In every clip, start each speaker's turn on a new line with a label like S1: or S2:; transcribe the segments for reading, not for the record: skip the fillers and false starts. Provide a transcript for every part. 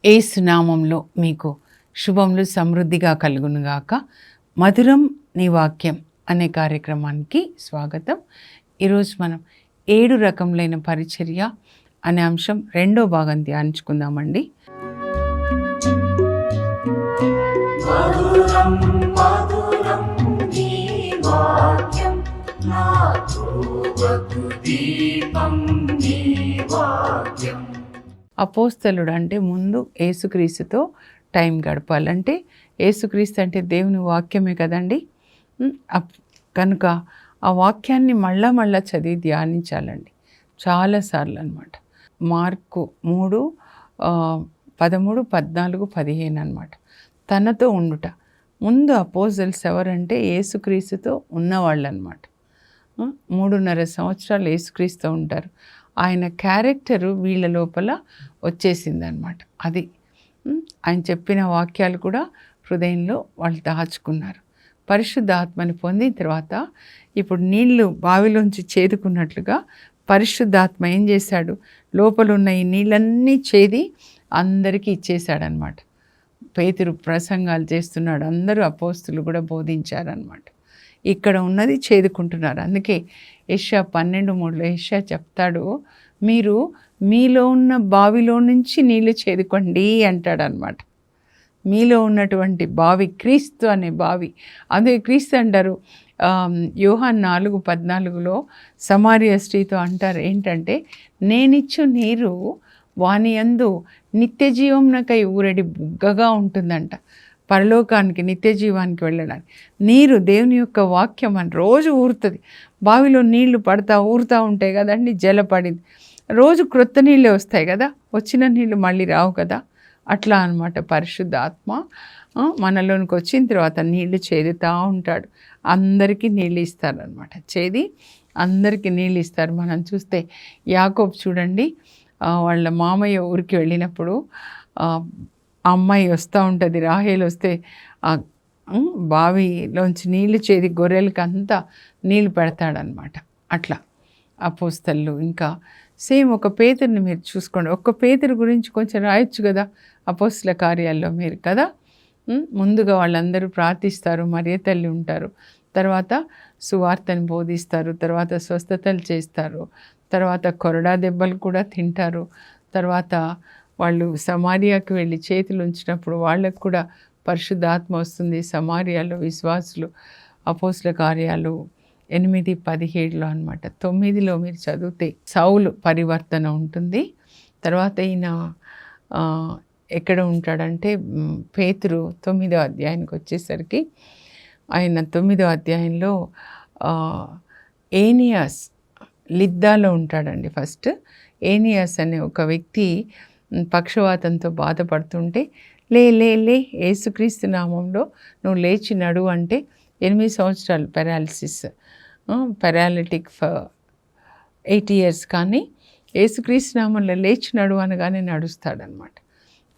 S1: యేసు నామంలో మీకు శుభములు సమృద్ధిగా కలుగునుగాక. మధురం నీ వాక్యం అనే కార్యక్రమానికి స్వాగతం. ఈరోజు మనం 7 రకములైన పరిచర్య అనే అంశం 2వ భాగం ధ్యానించుకుందామండి. అపోస్తలుడు అంటే ముందు యేసుక్రీస్తుతో టైం గడపాలంటే, యేసుక్రీస్తు అంటే దేవుని వాక్యమే కదండి. కనుక ఆ వాక్యాన్ని మళ్ళా చదివి ధ్యానించాలండి చాలాసార్లు అనమాట. మార్కు 3:13, 14, 15 అనమాట. తనతో ఉండుట. ముందు అపోజల్స్ ఎవరంటే యేసుక్రీస్తుతో ఉన్నవాళ్ళు అనమాట. 3.5 సంవత్సరాలు యేసుక్రీస్తు ఉంటారు. ఆయన క్యారెక్టరు వీళ్ళ లోపల వచ్చేసిందనమాట. అది ఆయన చెప్పిన వాక్యాలు కూడా హృదయంలో వాళ్ళు దాచుకున్నారు. పరిశుద్ధాత్మని పొందిన తర్వాత ఇప్పుడు నీళ్లు బావిలోంచి చేదుకున్నట్లుగా పరిశుద్ధాత్మ ఏం చేశాడు, లోపల ఉన్న ఈ నీళ్ళన్నీ చేది అందరికీ ఇచ్చేశాడనమాట. పేతురు ప్రసంగాలు చేస్తున్నాడు, అందరూ అపోస్తులు కూడా బోధించారనమాట. ఇక్కడ ఉన్నది చేదుకుంటున్నారు. అందుకే యెషయా 12:3 యెషయా చెప్తాడు, మీరు మీలో ఉన్న బావిలో నుంచి నీళ్ళు చేదుకోండి అంటాడనమాట. మీలో ఉన్నటువంటి బావి క్రీస్తు అనే బావి. అందుకే క్రీస్తు అంటారు. యోహాను 4:14 సమార్య స్త్రీతో అంటారు ఏంటంటే, నేనిచ్చు నీరు వాని యందు నిత్య జీవమునకై ఊరడి బుగ్గగా ఉంటుందంట. పరలోకానికి నిత్య జీవానికి వెళ్ళడానికి నీరు దేవుని యొక్క వాక్యం అని రోజు ఊరుతుంది. బావిలో నీళ్లు ఊరుతూ ఉంటాయి కదండి, జలపడింది. రోజు క్రొత్త నీళ్ళే వస్తాయి కదా, వచ్చిన నీళ్ళు మళ్ళీ రావు కదా. అట్లా అనమాట పరిశుద్ధాత్మ మనలోనికి వచ్చిన తర్వాత నీళ్లు చేదుతూ ఉంటాడు. అందరికీ నీళ్ళు ఇస్తారనమాట. చేది అందరికీ నీళ్ళు ఇస్తారు. మనం చూస్తే యాకోబు చూడండి, వాళ్ళ మామయ్య ఊరికి వెళ్ళినప్పుడు అమ్మాయి వస్తూ ఉంటుంది, రాహేలు వస్తే బావిలోంచి నీళ్లు చేది గొర్రెలకి అంతా నీళ్ళు పెడతాడనమాట. అట్లా అపోస్తలు. ఇంకా సేమ్ ఒక పేతురుని మీరు చూసుకోండి. ఒక్క పేతురు గురించి కొంచెం రాయొచ్చు కదా అపోస్తల కార్యాల్లో మీరు కదా. ముందుగా వాళ్ళందరూ ప్రార్థిస్తారు, మరియ తల్లి ఉంటారు, తర్వాత సువార్తని బోధిస్తారు, తర్వాత స్వస్థతలు చేస్తారు, తర్వాత కొరడా దెబ్బలు కూడా తింటారు. తర్వాత వాళ్ళు సమారియాకి వెళ్ళి చేతులు ఉంచినప్పుడు వాళ్ళకు కూడా పరిశుద్ధాత్మ వస్తుంది. సమారియాలో విశ్వాసులు. అపోస్తల కార్యాలు 8:17 అనమాట. 9 మీరు చదివితే సౌలు పరివర్తన ఉంటుంది. తర్వాత ఈయన ఎక్కడ ఉంటాడంటే పేతురు 9వ అధ్యాయానికి వచ్చేసరికి ఆయన 9వ అధ్యాయంలో ఏనియాస్ లిద్దాలో ఉంటాడండి. ఫస్ట్ ఏనియాస్ అనే ఒక వ్యక్తి పక్షవాతంతో బాధపడుతుంటే లే యేసుక్రీస్తు నామంలో నువ్వు లేచి నడువు అంటే 8 సంవత్సరాలు పెరాలిటిక్ 8 years, కానీ యేసుక్రీస్తు నామంలో లేచి నడువు అనగానే నడుస్తాడనమాట.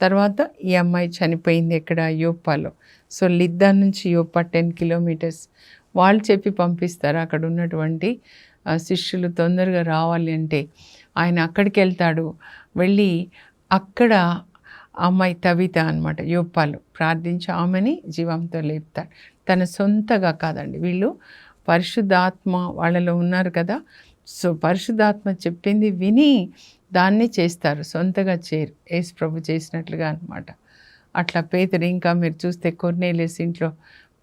S1: తర్వాత ఈ అమ్మాయి చనిపోయింది ఎక్కడ, యోప్పాలో. సో లిద్దా నుంచి యోప్పా 10 kilometers. వాళ్ళు చెప్పి పంపిస్తారు అక్కడ ఉన్నటువంటి శిష్యులు తొందరగా రావాలి అంటే. ఆయన అక్కడికి వెళ్తాడు. వెళ్ళి అక్కడ అమ్మాయి తబిత అనమాట యోప్పాలో ప్రార్థించి ఆమెని జీవంతో లేపుతాడు. తన సొంతగా కాదండి, వీళ్ళు పరిశుద్ధాత్మ వాళ్ళలో ఉన్నారు కదా. సో పరిశుద్ధాత్మ చెప్పింది విని దాన్ని చేస్తారు, సొంతగా చేయరు. యేసు ప్రభు చేసినట్లుగా అనమాట. అట్లా పేతురు. ఇంకా మీరు చూస్తే కొర్నేలియస్ ఇంట్లో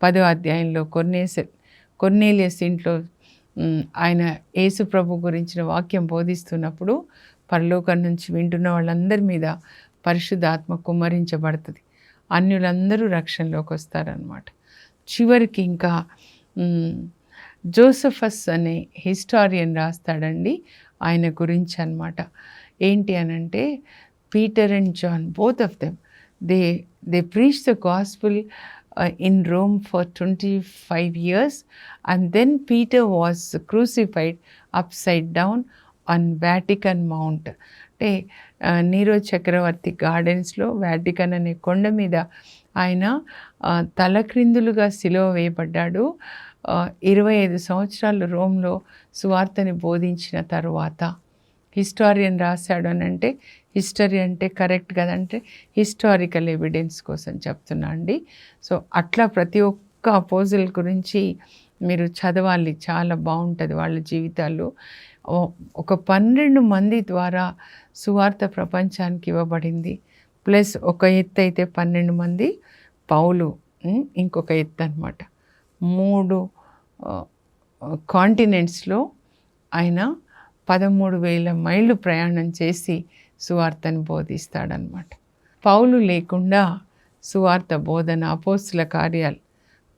S1: 10వ అధ్యాయంలో కొర్నేలియస్ ఇంట్లో ఆయన యేసు ప్రభు గురించిన వాక్యం బోధిస్తున్నప్పుడు పరలోకం నుంచి వింటున్న వాళ్ళందరి మీద పరిశుద్ధాత్మ కుమ్మరించబడుతుంది. అన్యులందరూ రక్షణలోకి వస్తారనమాట. చివరికి ఇంకా జోసఫస్ అనే హిస్టారియన్ రాస్తాడండి ఆయన గురించి అనమాట. ఏంటి అనంటే, Peter and John, both of them, they preach the gospel in Rome for 25 years, and then Peter was crucified upside down on Vatican Mount. అంటే నీరో చక్రవర్తి గార్డెన్స్లో వాటికన్ అనే కొండ మీద ఆయన తలక్రిందులుగా సిలువ వేయబడ్డాడు. 25 సంవత్సరాలు రోమ్లో సువార్తని బోధించిన తరువాత హిస్టారియన్ రాశాడు అని అంటే హిస్టరీ అంటే కరెక్ట్ కదంటే హిస్టారికల్ ఎవిడెన్స్ కోసం చెప్తున్నా అండి. సో అట్లా ప్రతి ఒక్క అపోజిల్ గురించి మీరు చదవాలి, చాలా బాగుంటుంది వాళ్ళ జీవితాలు. ఒక 12 మంది ద్వారా సువార్త ప్రపంచానికి ఇవ్వబడింది. ప్లస్ ఒక ఎత్తు అయితే 12 మంది పౌలు, ఇంకొక ఎత్తు అనమాట. 3 కాంటినెంట్స్లో ఆయన 13,000 మైళ్ళు ప్రయాణం చేసి సువార్తను బోధిస్తాడనమాట. పౌలు లేకుండా సువార్త బోధన, అపోస్తుల కార్యాలు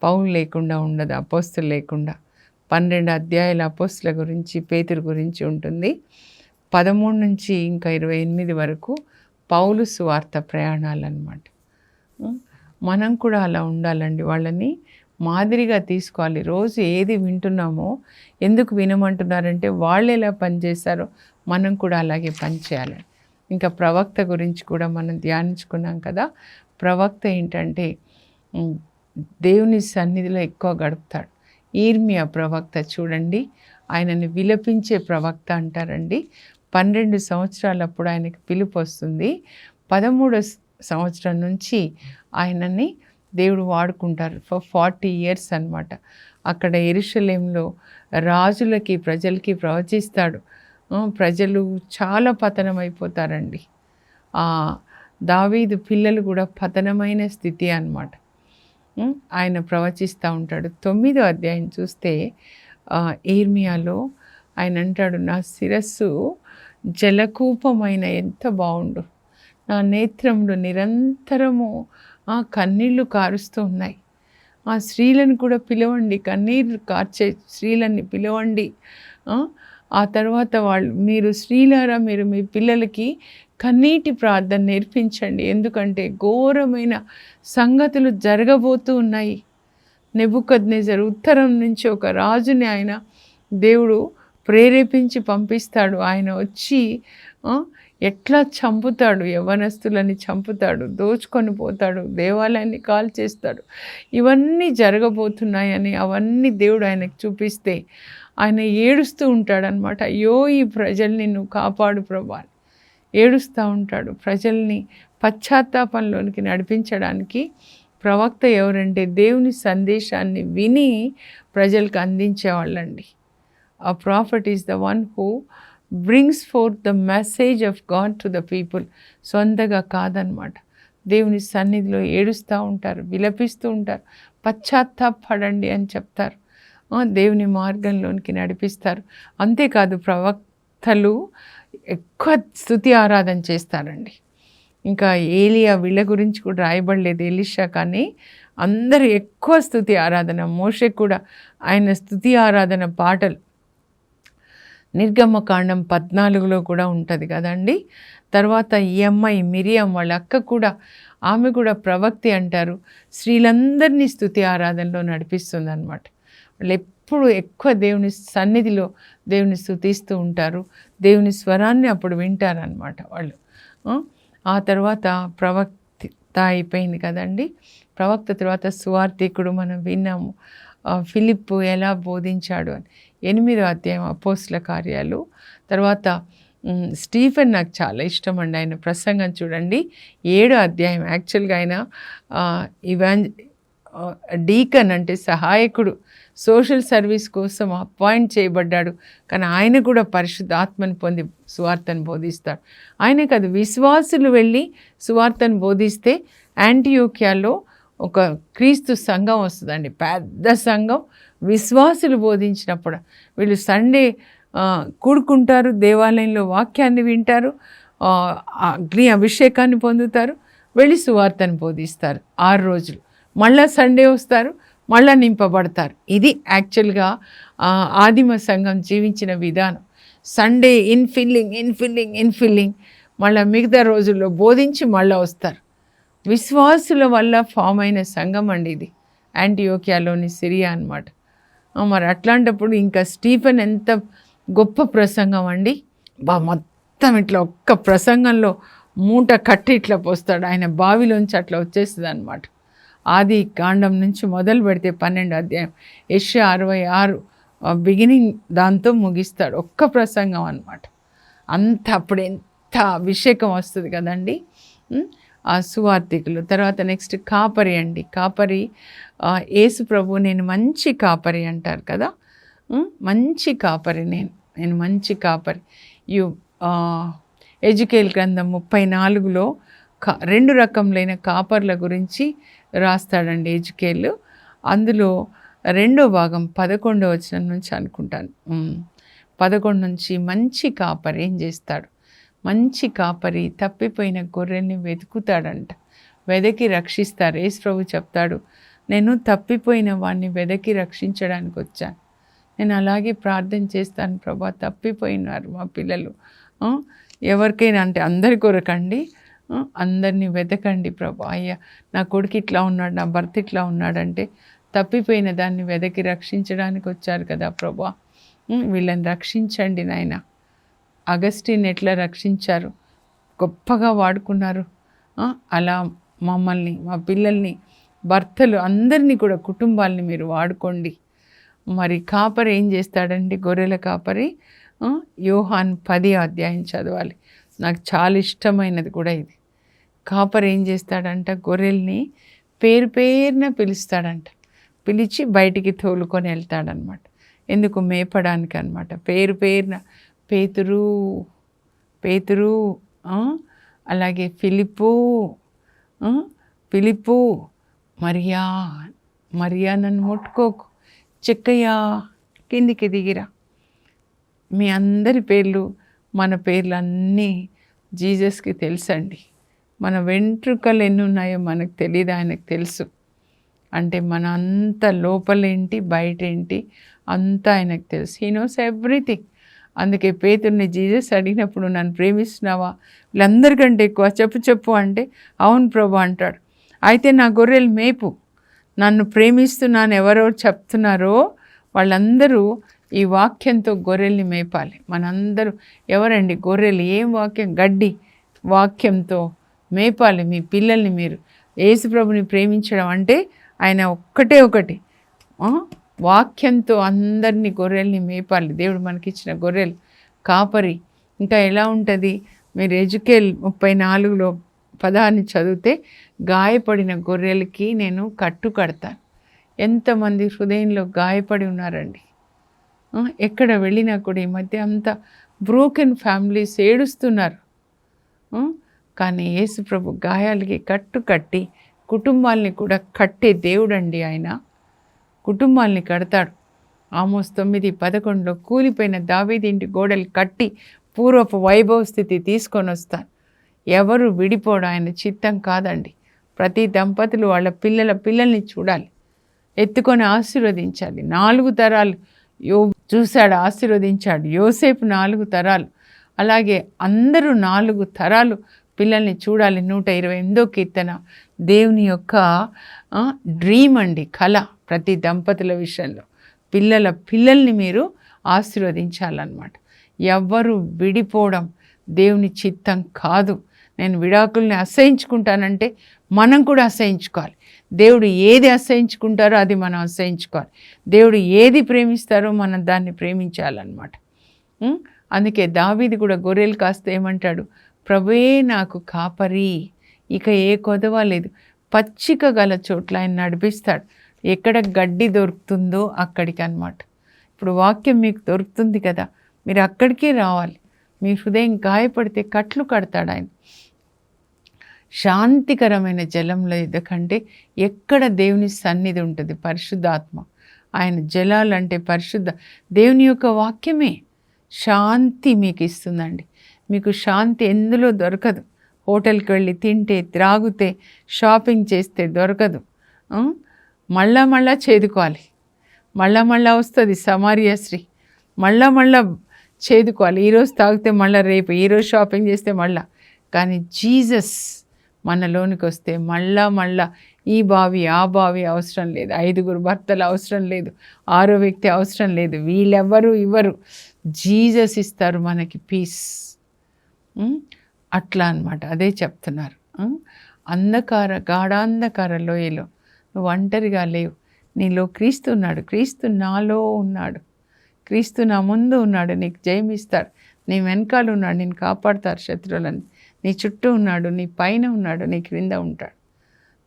S1: పౌలు లేకుండా ఉండదు, అపోస్తులు లేకుండా. 12 అధ్యాయాల అపోస్తుల గురించి, పేతురు గురించి ఉంటుంది. 13 నుంచి ఇంకా 28 వరకు పౌలు సువార్త ప్రయాణాలన్నమాట. మనం కూడా అలా ఉండాలండి, వాళ్ళని మాదిరిగా తీసుకోవాలి. రోజు ఏది వింటున్నామో ఎందుకు వినమంటున్నారంటే వాళ్ళు ఎలా పనిచేశారో మనం కూడా అలాగే పనిచేయాలి. ఇంకా ప్రవక్త గురించి కూడా మనం ధ్యానించుకున్నాం కదా. ప్రవక్త ఏంటంటే దేవుని సన్నిధిలో ఎక్కువ గడుపుతాడు. ఈర్మియా ప్రవక్త చూడండి, ఆయనని విలపించే ప్రవక్త అంటారండి. 12 సంవత్సరాలప్పుడు ఆయనకి పిలుపు వస్తుంది. 13వ సంవత్సరం నుంచి ఆయనని దేవుడు వాడుకుంటారు. ఫర్ 40 years అన్నమాట. అక్కడ యెరూషలేంలో రాజులకి ప్రజలకి ప్రవచిస్తాడు. ప్రజలు చాలా పతనమైపోతారండి. దావీదు పిల్లలు కూడా పతనమైన స్థితి అన్నమాట. ఆయన ప్రవచిస్తూ ఉంటాడు. 9వ అధ్యాయం చూస్తే ఇర్మియాలో ఆయన అంటాడు, నా శిరస్సు జలకూపమైన ఎంత బాగుండు, నా నేత్రములు నిరంతరము కన్నీళ్లు కారుస్తూ ఉన్నాయి. ఆ స్త్రీలను కూడా పిలవండి, కన్నీరు కార్చే స్త్రీలని పిలవండి. ఆ తర్వాత మీరు స్త్రీలారా మీరు మీ పిల్లలకి కన్నీటి ప్రార్థన నేర్పించండి, ఎందుకంటే ఘోరమైన సంగతులు జరగబోతూ ఉన్నాయి. నెబుకద్నెజరు ఉత్తరం నుంచి ఒక రాజుని ఆయన దేవుడు ప్రేరేపించి పంపిస్తాడు. ఆయన వచ్చి ఎట్లా చంపుతాడు, యవ్వనస్తులని చంపుతాడు, దోచుకొని పోతాడు, దేవాలయాన్ని కాల్చేస్తాడు. ఇవన్నీ జరగబోతున్నాయని అవన్నీ దేవుడు ఆయనకు చూపిస్తే ఆయన ఏడుస్తూ ఉంటాడనమాట. అయ్యో ఈ ప్రజల్ని నువ్వు కాపాడు ప్రభా, ఏడుస్తూ ఉంటాడు. ప్రజల్ని పశ్చాత్తాపంలోనికి నడిపించడానికి ప్రవక్త ఎవరంటే దేవుని సందేశాన్ని విని ప్రజలకు అందించేవాళ్ళండి. A prophet is the one who brings forth the message of God to the people. సొంతగా కాదనమాట. దేవుని సన్నిధిలో ఏడుస్తూ ఉంటారు, విలపిస్తూ ఉంటారు, పశ్చాత్తాపడండి అని చెప్తారు, దేవుని మార్గంలోనికి నడిపిస్తారు. అంతేకాదు ప్రవక్తలు ఎక్కువ స్తుతి ఆరాధన చేస్తారండి. ఇంకా ఏలియా వీళ్ళ గురించి కూడా రాయబడలేదు, ఎలీషా, కానీ అందరూ ఎక్కువ స్తుతి ఆరాధన. మోషే కూడా ఆయన స్తుతి ఆరాధన పాటలు నిర్గమకాండం 14లో కూడా ఉంటుంది కదండి. తర్వాత ఈ అమ్మాయి మిరియం వాళ్ళ అక్క కూడా, ఆమె కూడా ప్రవక్తి అంటారు. స్త్రీలందరినీ స్తుతి ఆరాధనలో నడిపిస్తుంది అనమాట. వాళ్ళు ఎప్పుడు ఎక్కువ దేవుని సన్నిధిలో దేవుని స్తుతిస్తూ ఉంటారు, దేవుని స్వరాన్ని అప్పుడు వింటారనమాట వాళ్ళు. ఆ తర్వాత ప్రవక్త అయిపోయింది కదండి. ప్రవక్త తర్వాత సువార్థికుడు మనం విన్నాము, ఫిలిప్పు ఎలా బోధించాడు అని. 8వ అధ్యాయం అపోస్తుల కార్యాలు. తర్వాత స్టీఫెన్ నాకు చాలా ఇష్టం అండి, ఆయన ప్రసంగం చూడండి. 7వ అధ్యాయం. యాక్చువల్గా ఆయన డీకన్ అంటే సహాయకుడు, సోషల్ సర్వీస్ కోసం అపాయింట్ చేయబడ్డాడు. కానీ ఆయన కూడా పరిశుద్ధ ఆత్మను పొంది సువార్తను బోధిస్తాడు. ఆయన కాదు, విశ్వాసులు వెళ్ళి సువార్తను బోధిస్తే యాంటియోకియాలో ఒక క్రీస్తు సంఘం వస్తుందండి, పెద్ద సంఘం. విశ్వాసులు బోధించినప్పుడు వీళ్ళు సండే కూడుకుంటారు, దేవాలయంలో వాక్యాన్ని వింటారు, అగ్ని అభిషేకాన్ని పొందుతారు, వెళ్ళి సువార్తను బోధిస్తారు 6 రోజులు. మళ్ళా సండే వస్తారు, మళ్ళా నింపబడతారు. ఇది యాక్చువల్గా ఆదిమ సంఘం జీవించిన విధానం. సండే ఇన్ఫిల్లింగ్, మళ్ళీ మిగతా రోజుల్లో బోధించి మళ్ళీ వస్తారు. విశ్వాసుల వల్ల ఫామ్ అయిన సంఘం అండి ఇది, యాంటియోకియాలోని సిరియా అన్నమాట. మరి అట్లాంటప్పుడు ఇంకా స్టీఫెన్ ఎంత గొప్ప ప్రసంగం అండి. మొత్తం ఇట్లా ఒక్క ప్రసంగంలో మూట కట్టి ఇట్లా పోస్తాడు. ఆయన బావిలోంచి అట్లా వచ్చేస్తుంది అనమాట. ఆది కాండం నుంచి మొదలు పెడితే 12వ అధ్యాయం, యెషయా 66 బిగినింగ్ దాంతో ముగిస్తాడు. ఒక్క ప్రసంగం అనమాట. అప్పుడు ఎంత అభిషేకం వస్తుంది కదండి. ఆ సువార్థికులు. తర్వాత నెక్స్ట్ కాపరి అండి. కాపరి యేసు ప్రభు నేను మంచి కాపరి అంటారు కదా. మంచి కాపరి నేను మంచి కాపరి. ఎజెకియెల్ గ్రంథం 34లో 2 రకములైన కాపర్ల గురించి రాస్తాడండి ఎజెకియెల్. అందులో 2వ భాగం 11వ వచనం నుంచి అనుకుంటాను, 11 నుంచి మంచి కాపరి ఏం చేస్తాడు? మంచి కాపరి తప్పిపోయిన గొర్రెల్ని వెతుకుతాడంట, వెదకి రక్షిస్తారు. యేసు ప్రభు చెప్తాడు, నేను తప్పిపోయిన వాడిని వెదకి రక్షించడానికి వచ్చాను. నేను అలాగే ప్రార్థన చేస్తాను, ప్రభా తప్పిపోయినారు మా పిల్లలు, ఎవరికైనా అంటే అందరి కొరకండి, అందరినీ వెతకండి ప్రభా. అయ్యా నా కొడుకు ఇట్లా ఉన్నాడు, నా భర్త ఇట్లా ఉన్నాడంటే తప్పిపోయిన దాన్ని వెదకి రక్షించడానికి వచ్చారు కదా ప్రభా, వీళ్ళని రక్షించండి నాయన. అగస్టిన్ ఎట్లా రక్షించారు, గొప్పగా వాడుకున్నారు. అలా మమ్మల్ని, మా పిల్లల్ని, భర్తలు అందరినీ కూడా, కుటుంబాలని మీరు వాడుకోండి. మరి కాపరి ఏం చేస్తాడండి? గొర్రెల కాపరి యోహాను 10వ అధ్యాయం చదవాలి, నాకు చాలా ఇష్టమైనది కూడా ఇది. కాపరి ఏం చేస్తాడంట? గొర్రెల్ని పేరు పేరున పిలుస్తాడంట, పిలిచి బయటికి తోలుకొని వెళ్తాడనమాట. ఎందుకు? మేపడానికి అనమాట. పేరు పేరున పేతురు, అలాగే ఫిలిప్పు, మరియా నన్ను ముట్టుకోకు, చెక్కయ్య కిందికి దిగిరా. మీ అందరి పేర్లు, మన పేర్లు అన్నీ జీసస్కి తెలుసండి. మన వెంట్రుకలు ఎన్ని ఉన్నాయో మనకు తెలియదు, ఆయనకు తెలుసు. అంటే మన అంత లోపలేంటి బయటేంటి అంతా ఆయనకు తెలుసు. He knows everything. అందుకే పేతుర్ని జీసస్ అడిగినప్పుడు, నన్ను ప్రేమిస్తున్నావా, వీళ్ళందరికంటే ఎక్కువ చెప్పు అంటే, అవును ప్రభు అంటాడు. అయితే నా గొర్రెలు మేపు, నన్ను ప్రేమిస్తున్నాను ఎవరో చెప్తున్నారో వాళ్ళందరూ ఈ వాక్యంతో గొర్రెల్ని మేపాలి. మనందరూ ఎవరండి? గొర్రెలు. ఏం వాక్యం? గడ్డి వాక్యంతో మేపాలి మీ పిల్లల్ని. మీరు యేసుప్రభుని ప్రేమించడం అంటే ఆయన ఒకటి వాక్యంతో అందరినీ గొర్రెల్ని మేపాలి. దేవుడు మనకిచ్చిన గొర్రెలు కాపరి. ఇంకా ఎలా ఉంటుంది? మీరు ఎజెకియెల్ 34లో 16 చదివితే, గాయపడిన గొర్రెలకి నేను కట్టు కడతాను. ఎంతమంది హృదయంలో గాయపడి ఉన్నారండి. ఎక్కడ వెళ్ళినా కూడా ఈ మధ్య అంతా బ్రోకెన్ ఫ్యామిలీస్ ఏడుస్తున్నారు. కానీ యేసు ప్రభు గాయాలకి కట్టు కట్టి కుటుంబాల్ని కూడా కట్టే దేవుడండి ఆయన. కుటుంబాల్ని కడతాడు. ఆమోస్ 9:11లో కూలిపోయిన దావీదు ఇంటి గోడలు కట్టి పూర్వపు వైభవ స్థితి తీసుకొని వస్తాను. ఎవరు విడిపోవడం ఆయన చిత్తం కాదండి. ప్రతి దంపతులు వాళ్ళ పిల్లల్ని చూడాలి, ఎత్తుకొని ఆశీర్వదించాలి. 4 తరాలు చూశాడు, ఆశీర్వదించాడు. యోసేపు 4 తరాలు, అలాగే అందరూ 4 తరాలు పిల్లల్ని చూడాలి. 128వ కీర్తన దేవుని యొక్క డ్రీమ్ అండి, కళ. ప్రతి దంపతుల విషయంలో పిల్లల్ని మీరు ఆశీర్వదించాలన్నమాట. ఎవ్వరు విడిపోవడం దేవుని చిత్తం కాదు. నేను విడాకుల్ని అసహించుకుంటానంటే మనం కూడా అసహించుకోవాలి. దేవుడు ఏది అసహించుకుంటారో అది మనం అసహించుకోవాలి. దేవుడు ఏది ప్రేమిస్తారో మనం దాన్ని ప్రేమించాలన్నమాట. అందుకే దావీదు కూడా గొర్రెలు కాస్త ఏమంటాడు? ప్రభువే నాకు కాపరి, ఇక ఏ కొదవ లేదు, పచ్చిక గల చోట్ల ఆయన నడిపిస్తాడు. ఎక్కడ గడ్డి దొరుకుతుందో అక్కడికి అన్నమాట. ఇప్పుడు వాక్యం మీకు దొరుకుతుంది కదా, మీరు అక్కడికే రావాలి. మీ హృదయం గాయపడితే కట్లు కడతాడు ఆయన. శాంతికరమైన జలంలో ఎందుకంటే ఎక్కడ దేవుని సన్నిధి ఉంటుంది? పరిశుద్ధాత్మ. ఆయన జలాలంటే పరిశుద్ధ దేవుని యొక్క వాక్యమే శాంతి మీకు ఇస్తుందండి. మీకు శాంతి ఎందులో దొరకదు. హోటల్కి వెళ్ళి తింటే, త్రాగితే, షాపింగ్ చేస్తే దొరకదు. మళ్ళా చేదుకోవాలి. మళ్ళా వస్తుంది సమరియా స్త్రీ, మళ్ళా చేదుకోవాలి. ఈరోజు తాగితే మళ్ళీ రేపు, ఈరోజు షాపింగ్ చేస్తే మళ్ళా. కానీ జీసస్ మనలోనికి వస్తే మళ్ళా ఈ బావి ఆ బావి అవసరం లేదు, 5 భర్తలు అవసరం లేదు, 6వ వ్యక్తి అవసరం లేదు, వీళ్ళెవ్వరు ఇవ్వరు, జీసస్ ఇస్తారు మనకి పీస్. అట్లా అన్నమాట. అదే చెప్తున్నారు. గాఢాంధకార లోయలో నువ్వు ఒంటరిగా లేవు, నీలో క్రీస్తు ఉన్నాడు, క్రీస్తు నాలో ఉన్నాడు, క్రీస్తు నా ముందు ఉన్నాడు, నీకు జయమిస్తాడు. నీ వెనకాల ఉన్నాడు, నేను కాపాడుతారు శత్రువులని. నీ చుట్టూ ఉన్నాడు, నీ పైన ఉన్నాడు, నీ క్రింద ఉంటాడు.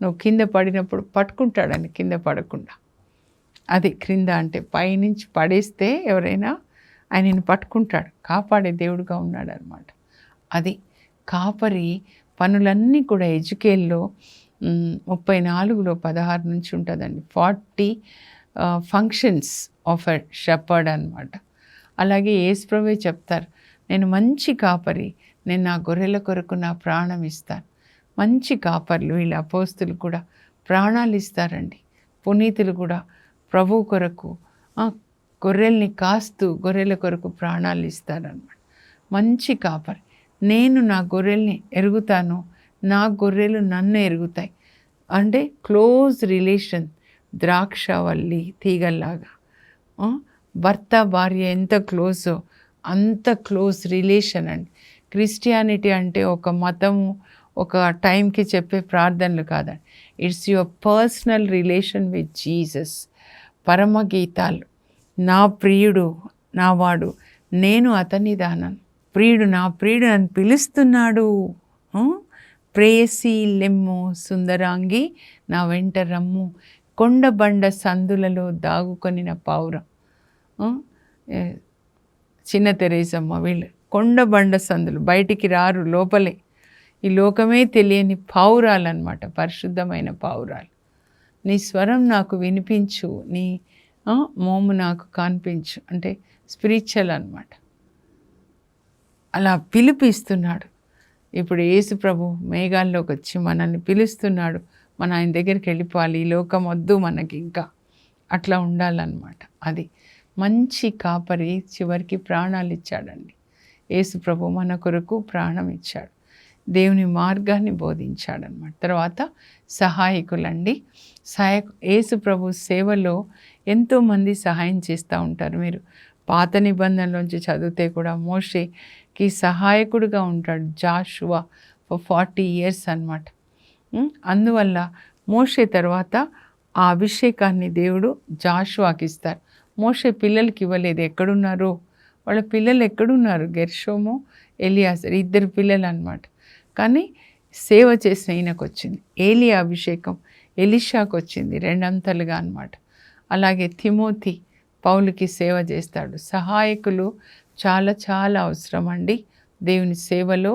S1: నువ్వు కింద పడినప్పుడు పట్టుకుంటాడని, కింద పడకుండా. అది క్రింద అంటే పైనుంచి పడేస్తే ఎవరైనా ఆయనని పట్టుకుంటాడు, కాపాడే దేవుడుగా ఉన్నాడు అనమాట. అది కాపరి పనులన్నీ కూడా ఎజుకేల్లో 34లో 16 నుంచి ఉంటుందండి. 40 ఫంక్షన్స్ ఆఫ్ ఎ షెపర్డ్ అనమాట. అలాగే యేసుప్రభువే చెప్తారు, నేను మంచి కాపరి, నేను నా గొర్రెల కొరకు నా ప్రాణం ఇస్తాను. మంచి కాపర్లు వీళ్ళ అపోస్తులు కూడా ప్రాణాలు ఇస్తారండి. పునీతులు కూడా ప్రభు కొరకు గొర్రెల్ని కాస్తూ గొర్రెల కొరకు ప్రాణాలు ఇస్తారన్నమాట. మంచి కాపరి. నేను నా గొర్రెల్ని ఎరుగుతాను, నా గొర్రెలు నన్ను ఎరుగుతాయి. అంటే క్లోజ్ రిలేషన్, ద్రాక్షవల్లి తీగల్లాగా. భర్త భార్య ఎంత క్లోజో అంత క్లోజ్ రిలేషన్ అండి. క్రిస్టియానిటీ అంటే ఒక మతము, ఒక టైంకి చెప్పే ప్రార్థనలు కాదండి. It's your personal relation with Jesus. పరమగీతాలు. నా ప్రియుడు నావాడు, నేను అతని దానను. ప్రియుడు నా ప్రియుడు నన్ను పిలుస్తున్నాడు. ప్రేయసి లెమ్ము సుందరాంగి నా వెంట రమ్ము, కొండబండ సందులలో దాగుకొనిన పౌరం. చిన్న తెరేసమ్మ వీళ్ళు కొండబండ సందులు, బయటికి రారు, లోపలే. ఈ లోకమే తెలియని పావురాలన్నమాట, పరిశుద్ధమైన పావురాలు. నీ స్వరం నాకు వినిపించు, నీ మోము నాకు కనిపించు అంటే స్పిరిచువల్ అన్నమాట. అలా పిలిపిస్తున్నాడు. ఇప్పుడు యేసు ప్రభు మేఘాల్లోకి వచ్చి మనల్ని పిలుస్తున్నాడు. మన ఆయన దగ్గరికి వెళ్ళిపోవాలి, ఈ లోకం వద్దు మనకి ఇంకా, అట్లా ఉండాలన్నమాట. అది మంచి కాపరి చివరికి ప్రాణాలు ఇచ్చాడండి. యేసు ప్రభు మన కొరకు ప్రాణం ఇచ్చాడు, దేవుని మార్గాన్ని బోధించాడనమాట. తర్వాత సహాయకులండి. యేసు ప్రభు సేవలో ఎంతోమంది సహాయం చేస్తూ ఉంటారు. మీరు పాత నిబంధనలోంచి చదివితే కూడా మోషేకి సహాయకుడిగా ఉంటాడు జాషువా ఫర్ 40 years అన్నమాట. అందువల్ల మోషే తర్వాత ఆ అభిషేకాన్ని దేవుడు జాషువాకి ఇస్తారు. మోషే పిల్లలకి ఇవ్వలేదు. ఎక్కడున్నారు వాళ్ళ పిల్లలు? ఎక్కడున్నారు? గెర్షోము, ఎలియాజరు, 2 పిల్లలు అన్నమాట. కానీ సేవ చేసిన ఈయనకు వచ్చింది. ఏలియా అభిషేకం ఎలీషాకు వచ్చింది 2 అంతలుగా అన్నమాట. అలాగే తిమోతి పౌలుకి సేవ చేస్తాడు. సహాయకులు చాలా చాలా అవసరం అండి దేవుని సేవలో.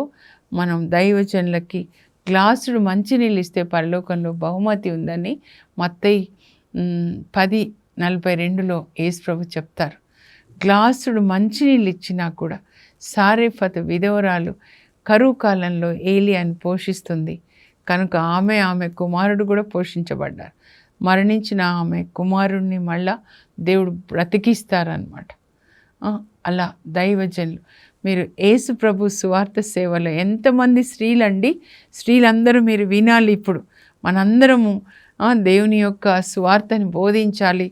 S1: మనం దైవజనులకి గ్లాసుడు మంచినీళ్ళు ఇస్తే పరలోకంలో బహుమతి ఉందని మత్తయి 10:42లో యేసు ప్రభు చెప్తారు. గ్లాసుడు మంచినీళ్ళు ఇచ్చినా కూడా సారెఫతు విధవరాలు కరువు కాలంలో ఏలియాని పోషిస్తుంది కనుక ఆమె కుమారుడు కూడా పోషించబడ్డారు. మరణించిన ఆమె కుమారుడిని మళ్ళా దేవుడు బ్రతికిస్తారనమాట. అలా దైవజనులు. మీరు యేసు ప్రభు సువార్త సేవలో ఎంతమంది స్త్రీలండి, స్త్రీలందరూ మీరు వినాలి. ఇప్పుడు మనందరము దేవుని యొక్క సువార్తని బోధించాలి,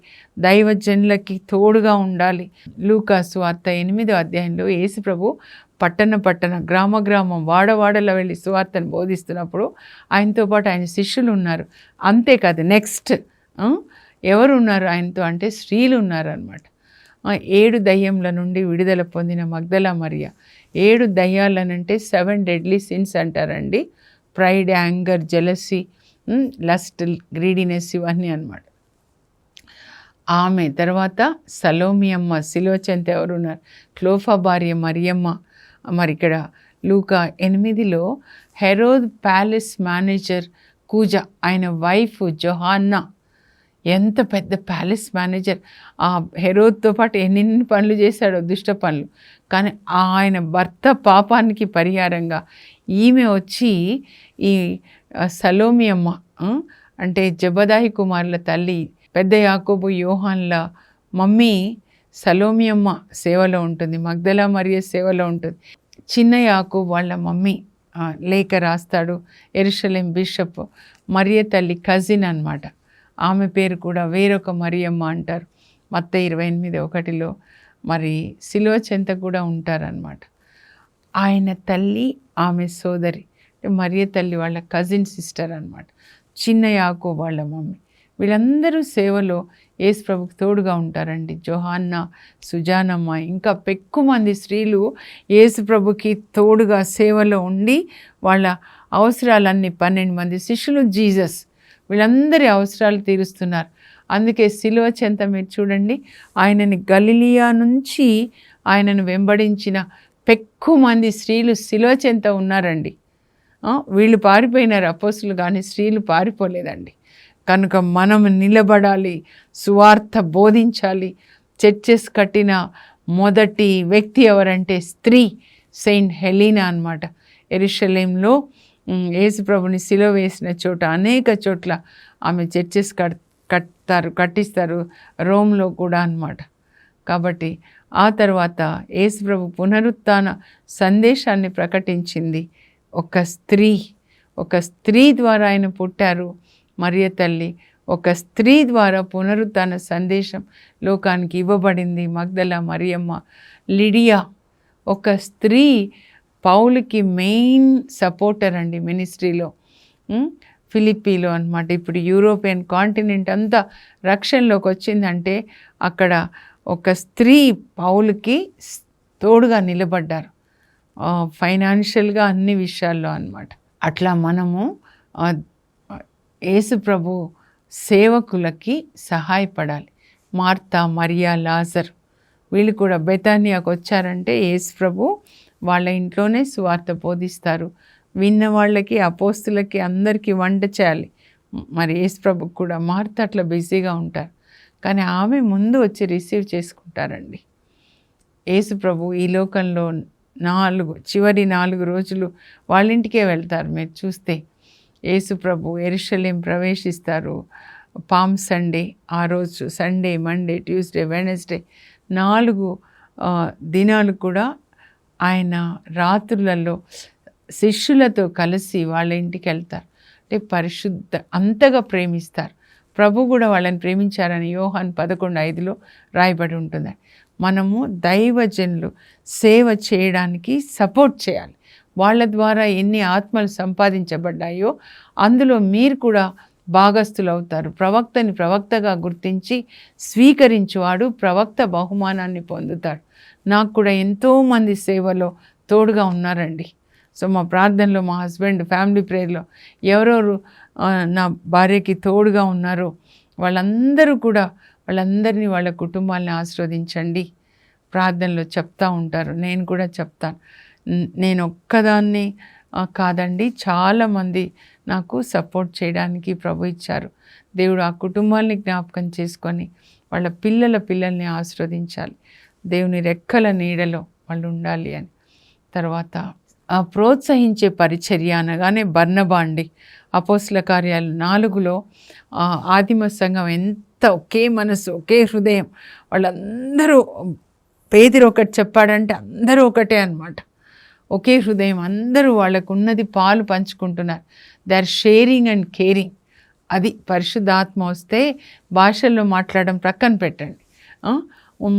S1: దైవజనులకి తోడుగా ఉండాలి. లూకా సువార్త 8వ అధ్యాయంలో యేసు ప్రభు పట్టణ గ్రామం వాడవాడలో వెళ్ళి సువార్తను బోధిస్తున్నప్పుడు ఆయనతో పాటు ఆయన శిష్యులు ఉన్నారు. అంతేకాదు నెక్స్ట్ ఎవరు ఉన్నారు ఆయనతో అంటే స్త్రీలు ఉన్నారనమాట. 7 దయ్యంల నుండి విడుదల పొందిన మగ్దలా మరియ. 7 దయ్యాలనంటే 7 deadly sins అంటారండి. Pride, anger, jealousy, lust, greediness, ఇవన్నీ అనమాట. ఆమె తర్వాత సలోమి అమ్మ, సిలువ చెంత ఎవరున్నారు? క్లోఫా భార్య మరియమ్మ. మరి ఇక్కడ లూకా 8లో హెరోద్ ప్యాలెస్ మేనేజర్ కూజ, ఆయన వైఫ్ జొహాన్నా. ఎంత పెద్ద ప్యాలెస్ మేనేజర్. ఆ హెరోద్తో పాటు ఎన్ని పనులు చేశాడో, దుష్ట పనులు. కానీ ఆయన భర్త పాపానికి పరిహారంగా ఈమె వచ్చి ఈ సలోమి అమ్మ అంటే జబదాయి కుమారుల తల్లి, పెద్ద యాకోబు యోహాన్ల మమ్మీ సలోమి అమ్మ సేవలో ఉంటుంది, మగ్దలా మరియ సేవలో ఉంటుంది. చిన్న యాకోబు వాళ్ళ మమ్మీ లేఖ రాస్తాడు, యెరూషలేం బిషప్. మరియ తల్లి కజిన్ అన్నమాట. ఆమె పేరు కూడా వేరొక మరియమ్మ అంటారు. మత్తయి 28:1లో మరి సిలువ చెంత కూడా ఉంటారనమాట. ఆయన తల్లి, ఆమె సోదరి, మరియ తల్లి వాళ్ళ కజిన్ సిస్టర్ అన్నమాట. చిన్న యాకోబు వాళ్ళ మమ్మీ. వీళ్ళందరూ సేవలో యేసు ప్రభుకి తోడుగా ఉంటారండి. జోహాన్న, సుజానమ్మ, ఇంకా పెక్కుమంది స్త్రీలు యేసు ప్రభుకి తోడుగా సేవలో ఉండి వాళ్ళ అవసరాలన్నీ 12 మంది శిష్యులు జీసస్ వీళ్ళందరి అవసరాలు తీరుస్తున్నారు. అందుకే సిలువ చెంత మీరు చూడండి, ఆయనని గలిలియా నుంచి ఆయనను వెంబడించిన పెక్కుమంది స్త్రీలు సిలువ చెంత ఉన్నారండి. వీళ్ళు పారిపోయినారు అపోస్తులు, కానీ స్త్రీలు పారిపోలేదండి. కనుక మనం నిలబడాలి, సువార్త బోధించాలి. చర్చెస్ కట్టిన మొదటి వ్యక్తి ఎవరంటే స్త్రీ, సెయింట్ హెలీనా అన్నమాట. యెరూషలేంలో యేసుప్రభుని సిలువ వేసిన చోట అనేక చోట్ల ఆమె చర్చెస్ కట్టిస్తారు, రోమ్లో కూడా అన్నమాట. కాబట్టి ఆ తర్వాత యేసుప్రభు పునరుత్థాన సందేశాన్ని ప్రకటించింది ఒక స్త్రీ ద్వారా ఆయన పుట్టారు. మరియ తల్లి ఒక స్త్రీ ద్వారా పునరుత్థాన సందేశం లోకానికి ఇవ్వబడింది. మగ్దల మరియమ్మ, లిడియా, ఒక స్త్రీ పౌలుకి మెయిన్ సపోర్టర్ అండి మినిస్ట్రీలో, ఫిలిప్పీలో అన్నమాట. ఇప్పుడు యూరోపియన్ కాంటినెంట్ అంతా రక్షణలోకి వచ్చిందంటే అక్కడ ఒక స్త్రీ పౌలుకి తోడుగా నిలబడ్డారు, ఫైనాన్షియల్గా అన్ని విషయాల్లో అన్నమాట. అట్లా మనము యేసు ప్రభు సేవకులకి సహాయపడాలి. మార్తా, మరియా, లాజర్ వీళ్ళు కూడా బెతానియాకు వచ్చారంటే యేసు ప్రభు వాళ్ళ ఇంట్లోనే సువార్త బోధిస్తారు. విన్న వాళ్ళకి, అపోస్తులకి అందరికీ వంట చేయాలి. మరి యేసు ప్రభుకు కూడా మార్త అట్లా బిజీగా ఉంటారు, కానీ ఆమె ముందు వచ్చి రిసీవ్ చేసుకుంటారండి. యేసు ప్రభు ఈ లోకంలో చివరి 4 రోజులు వాళ్ళ ఇంటికే వెళ్తారు. మీరు చూస్తే యేసు ప్రభు యెరూషలేం ప్రవేశిస్తారు. పామ్ సండే, ఆ రోజు సండే, మండే, ట్యూస్డే, వెడ్నెస్డే 4 దినాలు కూడా ఆయన రాత్రులలో శిష్యులతో కలిసి వాళ్ళ ఇంటికి వెళ్తారు. అంటే అంతగా ప్రేమిస్తారు. ప్రభు కూడా వాళ్ళని ప్రేమించారని యోహాను 11:5 రాయబడి ఉంటుంది. మనము దైవజనులు సేవ చేయడానికి సపోర్ట్ చేయాలి. వాళ్ళ ద్వారా ఎన్ని ఆత్మలు సంపాదించబడ్డాయో అందులో మీరు కూడా భాగస్థులు అవుతారు. ప్రవక్తని ప్రవక్తగా గుర్తించి స్వీకరించువాడు ప్రవక్త బహుమానాన్ని పొందుతాడు. నాకు కూడా ఎంతోమంది సేవలో తోడుగా ఉన్నారండి. సో మా ప్రార్థనలో, మా హస్బెండ్ ఫ్యామిలీ ప్రేయర్లో ఎవరెవరు నా భార్యకి తోడుగా ఉన్నారో వాళ్ళందరినీ వాళ్ళ కుటుంబాలని ఆశీర్వదించండి ప్రార్థనలో చెప్తూ ఉంటారు. నేను కూడా చెప్తాను. నేను ఒక్కదాన్ని కాదండి, చాలామంది నాకు సపోర్ట్ చేయడానికి ప్రభు ఇచ్చారు. దేవుడు ఆ కుటుంబాన్ని జ్ఞాపకం చేసుకొని వాళ్ళ పిల్లల్ని ఆశీర్వదించాలి. దేవుని రెక్కల నీడలో వాళ్ళు ఉండాలి అని. తర్వాత ప్రోత్సహించే పరిచర్య అనగానే బర్నబా అండి. అపోస్తల కార్యాలు 4లో ఆదిమ సంఘం ఎంత ఒకే మనసు, ఒకే హృదయం, వాళ్ళందరూ పేతురు ఒకటి చెప్పాడంటే అందరూ ఒకటే అన్నమాట. ఒకే హృదయం, అందరూ వాళ్ళకు ఉన్నది పాలు పంచుకుంటున్నారు. They are sharing and caring. అది పరిశుద్ధాత్మ వస్తే భాషల్లో మాట్లాడడం ప్రక్కన పెట్టండి,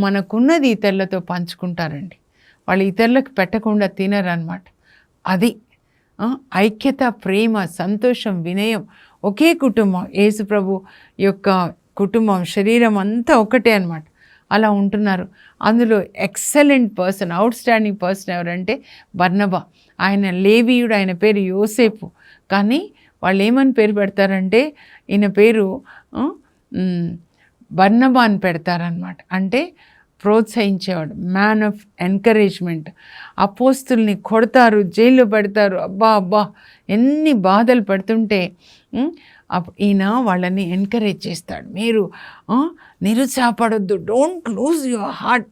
S1: మనకున్నది ఇతరులతో పంచుకుంటారండి. వాళ్ళు ఇతరులకు పెట్టకుండా తినరన్నమాట. అది ఐక్యత, ప్రేమ, సంతోషం, వినయం. ఒకే కుటుంబం, యేసు ప్రభు యొక్క కుటుంబం, శరీరం అంతా ఒకటే అన్నమాట. అలా ఉంటున్నారు. అందులో excellent person, out standing person ఎవరంటే బర్నబా. ఆయన లేవీయుడు, ఆయన పేరు యోసేపు. కానీ వాళ్ళు ఏమని పేరు పెడతారంటే ఈయన పేరు బర్నబా అని పెడతారనమాట. అంటే ప్రోత్సహించేవాడు, మ్యాన్ ఆఫ్ ఎంకరేజ్మెంట్. అపోస్తుల్ని కొడతారు, జైల్లో పెడతారు, అబ్బా ఎన్ని బాధలు పెడుతుంటే ఈయన వాళ్ళని ఎంకరేజ్ చేస్తాడు. మీరు నిరుత్సాహపడొద్దు, don't lose your heart,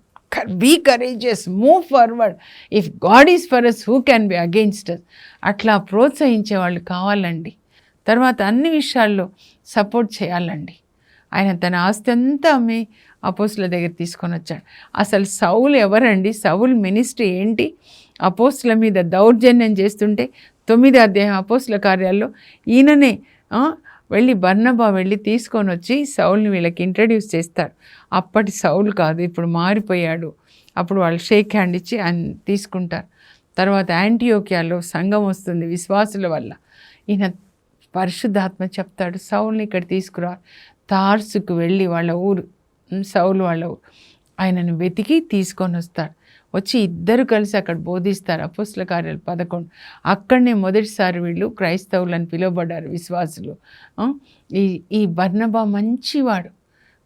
S1: be courageous, move forward, if God is for us who can be against us. అట్లా ప్రోత్సహించే వాళ్ళు కావాలండి. తర్వాత అన్ని విషయాల్లో సపోర్ట్ చేయాలండి. ఆయన తన ఆస్తి అంతా అమ్మి అపోస్తుల దగ్గర తీసుకొని వచ్చాడు. అసలు సౌలు ఎవరండి? సౌలు మినిస్ట్రీ ఏంటి? అపోస్తుల మీద దౌర్జన్యం చేస్తుంటే 9వ అధ్యాయం అపోస్తుల కార్యాల్లో ఈయననే వెళ్ళి బర్నబా వెళ్ళి తీసుకొని వచ్చి సౌల్ని వీళ్ళకి ఇంట్రడ్యూస్ చేస్తాడు. అప్పటి సౌలు కాదు, ఇప్పుడు మారిపోయాడు. అప్పుడు వాళ్ళు షేక్ హ్యాండ్ ఇచ్చి ఆయన తీసుకుంటారు. తర్వాత యాంటియోకియాలో సంఘం వస్తుంది విశ్వాసుల వల్ల. ఈయన పరిశుద్ధాత్మ చెప్తాడు, సౌల్ని ఇక్కడ తీసుకురా. తార్సుకు వెళ్ళి వాళ్ళ ఊరు, సౌలు వాళ్ళ ఊరు, ఆయనను వెతికి తీసుకొని వస్తాడు. వచ్చి ఇద్దరు కలిసి అక్కడ బోధిస్తారు. అపోస్తల కార్యాలు 11. అక్కడనే మొదటిసారి వీళ్ళు క్రైస్తవులని పిలువబడ్డారు, విశ్వాసులు. ఈ బర్నబా మంచివాడు,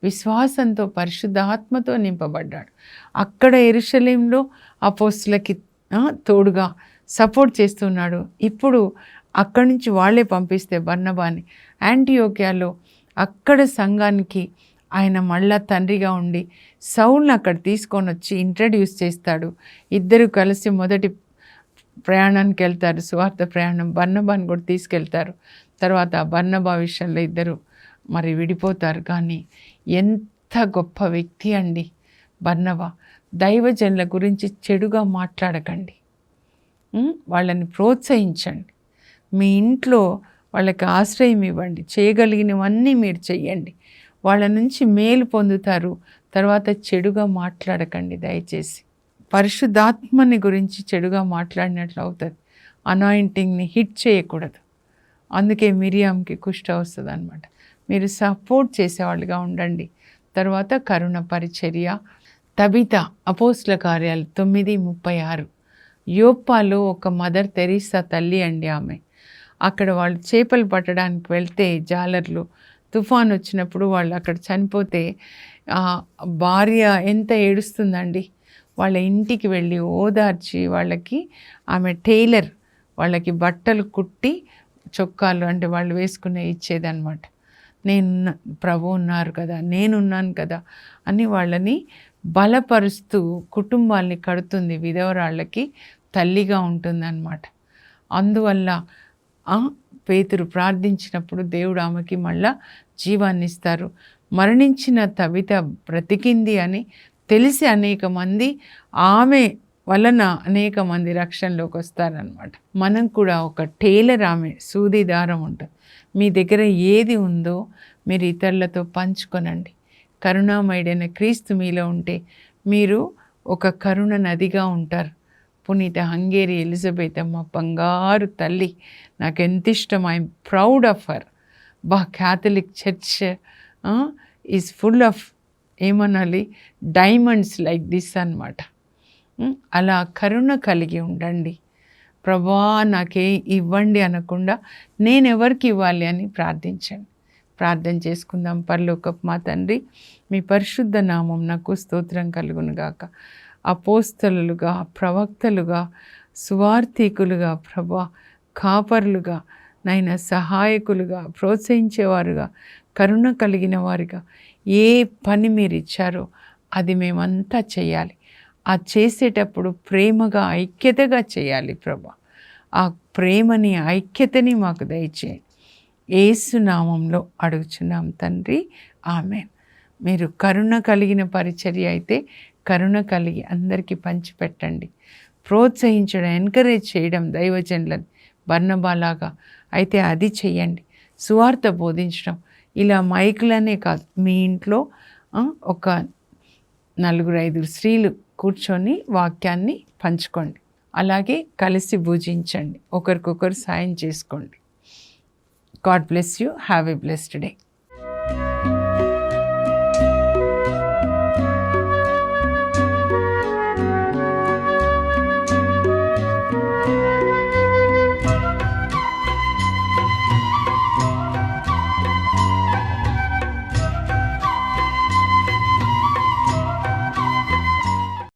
S1: విశ్వాసంతో పరిశుద్ధాత్మతో నింపబడ్డాడు. అక్కడ యెరూషలేములో అపోస్తలకి తోడుగా సపోర్ట్ చేస్తున్నాడు. ఇప్పుడు అక్కడి నుంచి వాళ్ళే పంపిస్తే బర్నబాని యాంటియోక్యాలో అక్కడ సంఘానికి ఆయన మళ్ళా తండ్రిగా ఉండి సౌల్ని అక్కడ తీసుకొని వచ్చి ఇంట్రడ్యూస్ చేస్తాడు. ఇద్దరు కలిసి మొదటి ప్రయాణానికి వెళ్తారు, సువార్త ప్రయాణం. బర్నబాని కూడా తీసుకెళ్తారు. తర్వాత బర్నబా విషయంలో ఇద్దరు మరి విడిపోతారు. కానీ ఎంత గొప్ప వ్యక్తి అండి బర్నబా. దైవజనుల గురించి చెడుగా మాట్లాడకండి, వాళ్ళని ప్రోత్సహించండి. మీ ఇంట్లో వాళ్ళకి ఆశ్రయం ఇవ్వండి, చేయగలిగినవన్నీ మీరు చెయ్యండి. వాళ్ళ నుంచి మేలు పొందుతారు. తర్వాత చెడుగా మాట్లాడకండి దయచేసి. పరిశుద్ధాత్మని గురించి చెడుగా మాట్లాడినట్లు అవుతుంది. అనాయింటింగ్ని హిట్ చేయకూడదు. అందుకే మిరియాంకి కుష్ఠ వస్తుంది అనమాట. మీరు సపోర్ట్ చేసేవాళ్ళుగా ఉండండి. తర్వాత కరుణ పరిచర్య. తబిత అపోస్తల కార్యాలు 9:36. యోప్పాలో ఒక మదర్ తెరీసా తల్లి అండి ఆమె. అక్కడ వాళ్ళు చేపలు పట్టడానికి వెళ్తే జాలర్లు తుఫాన్ వచ్చినప్పుడు వాళ్ళు అక్కడ చనిపోతే భార్య ఎంత ఏడుస్తుందండి. వాళ్ళ ఇంటికి వెళ్ళి ఓదార్చి వాళ్ళకి ఆమె టైలర్ వాళ్ళకి బట్టలు కుట్టి చొక్కాలు అంటే వాళ్ళు వేసుకునే ఇచ్చేదన్నమాట. నేను ప్రభు ఉన్నారు కదా, నేనున్నాను కదా అని వాళ్ళని బలపరుస్తూ కుటుంబాల్ని కడుతుంది. విధవరాళ్ళకి తల్లిగా ఉంటుందన్నమాట. అందువల్ల పేతురు ప్రార్థించినప్పుడు దేవుడు ఆమెకి మళ్ళా జీవాన్ని ఇస్తారు. మరణించిన తబిత బ్రతికింది అని తెలిసి అనేక మంది ఆమె వలన అనేక మంది రక్షణలోకి వస్తారనమాట. మనం కూడా ఒక టైలర్, ఆమె సూది దారం ఉంటుంది. మీ దగ్గర ఏది ఉందో మీరు ఇతరులతో పంచుకొనండి. కరుణామయుడైన క్రీస్తు మీలో ఉంటే మీరు ఒక కరుణ నదిగా ఉంటారు. పునీత హంగేరి ఎలిజబెత్ అమ్మ బంగారు తల్లి, నాకు ఎంత ఇష్టం. I'm proud of her. Catholic church is full of ఏమనాలి, డైమండ్స్ లైక్ దిస్ అన్నమాట. అలా కరుణ కలిగి ఉండండి. ప్రభా నాకే ఇవ్వండి అనకుండా నేను ఎవరికి ఇవ్వాలి అని ప్రార్థించండి. ప్రార్థన చేసుకుందాం. పరలోకపు మా తండ్రి, మీ పరిశుద్ధ నామం నాకు స్తోత్రం కలుగునుగాక. అపోస్తలులుగా, ప్రవక్తలుగా, సువార్థికులుగా, ప్రభా కాపరులుగా, నైనా సహాయకులుగా, ప్రోత్సహించేవారుగా, కరుణ కలిగిన వారుగా ఏ పని మీరు ఇచ్చారో అది మేమంతా చేయాలి. ఆ చేసేటప్పుడు ప్రేమగా, ఐక్యతగా చేయాలి ప్రభా. ఆ ప్రేమని, ఐక్యతని మాకు దయచేయండి. యేసు నామంలో అడుగుచున్నాం తండ్రి, ఆమేన్. మీరు కరుణ కలిగిన పరిచర్య అయితే కరుణ కలిగి అందరికీ పంచిపెట్టండి. ప్రోత్సహించడం, ఎంకరేజ్ చేయడం దైవజనులని బర్నబాలాగా అయితే అది చెయ్యండి. సువార్త బోధించడం, ఇలా మైకులనే కాదు, మీ ఇంట్లో ఒక 4-5 స్త్రీలు కూర్చొని వాక్యాన్ని పంచుకోండి. అలాగే కలిసి భుజించండి, ఒకరికొకరు సాయం చేసుకోండి. God bless you. Have a blessed day.